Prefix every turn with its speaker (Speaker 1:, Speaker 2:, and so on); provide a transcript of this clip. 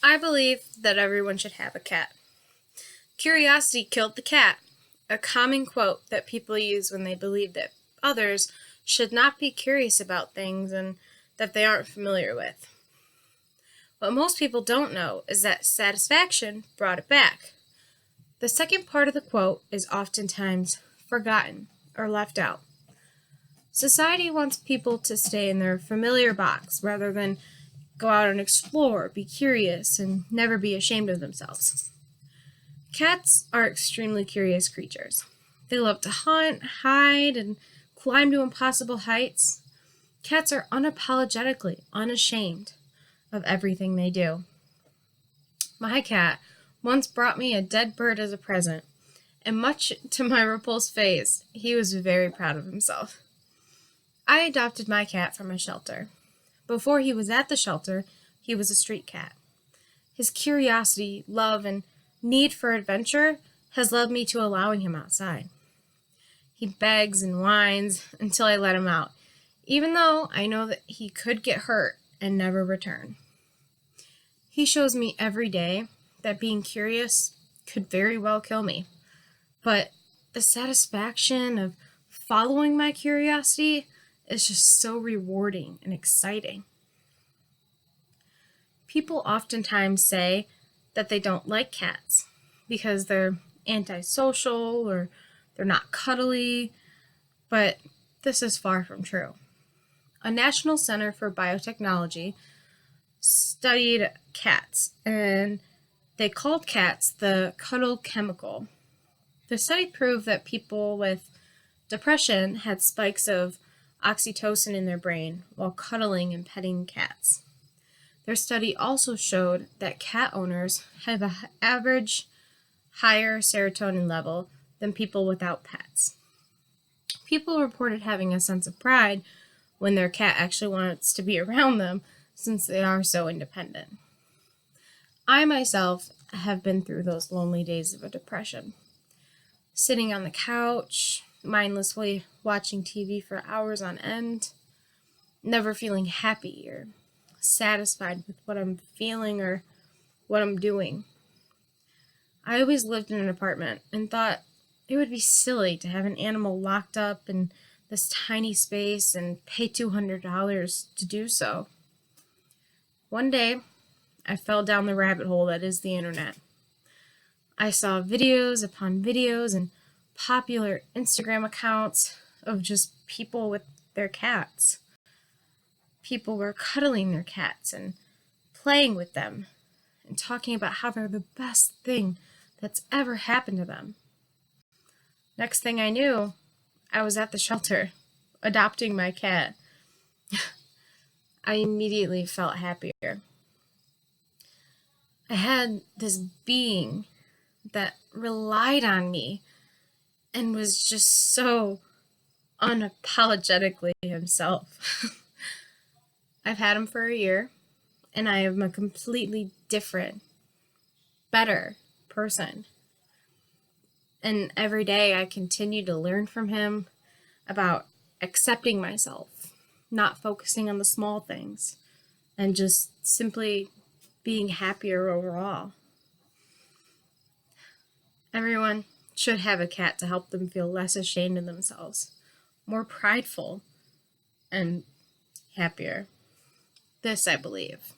Speaker 1: I believe that everyone should have a cat. Curiosity killed the cat, a common quote that people use when they believe that others should not be curious about things and that they aren't familiar with. What most people don't know is that satisfaction brought it back. The second part of the quote is oftentimes forgotten or left out. Society wants people to stay in their familiar box rather than go out and explore, be curious, and never be ashamed of themselves. Cats are extremely curious creatures. They love to hunt, hide, and climb to impossible heights. Cats are unapologetically unashamed of everything they do. My cat once brought me a dead bird as a present, and much to my repulsed face, he was very proud of himself. I adopted my cat from a shelter. Before he was at the shelter, he was a street cat. His curiosity, love, and need for adventure has led me to allowing him outside. He begs and whines until I let him out, even though I know that he could get hurt and never return. He shows me every day that being curious could very well kill me, but the satisfaction of following my curiosity is just so rewarding and exciting. People oftentimes say that they don't like cats because they're antisocial or they're not cuddly, but this is far from true. A National Center for Biotechnology studied cats, and they called cats the cuddle chemical. The study proved that people with depression had spikes of oxytocin in their brain while cuddling and petting cats. Their study also showed that cat owners have an average higher serotonin level than people without pets. People reported having a sense of pride when their cat actually wants to be around them since they are so independent. I myself have been through those lonely days of a depression. Sitting on the couch, mindlessly watching TV for hours on end, never feeling happy or satisfied with what I'm feeling or what I'm doing. I always lived in an apartment and thought it would be silly to have an animal locked up in this tiny space and pay $200 to do so. One day, I fell down the rabbit hole that is the internet. I saw videos upon videos and popular Instagram accounts of just people with their cats. People were cuddling their cats and playing with them and talking about how they're the best thing that's ever happened to them. Next thing I knew, I was at the shelter, adopting my cat. I immediately felt happier. I had this being that relied on me and was just so unapologetically himself. I've had him for a year, and I am a completely different, better person. And every day I continue to learn from him about accepting myself, not focusing on the small things, and just simply being happier overall. Everyone should have a cat to help them feel less ashamed of themselves, more prideful, and happier. This I believe.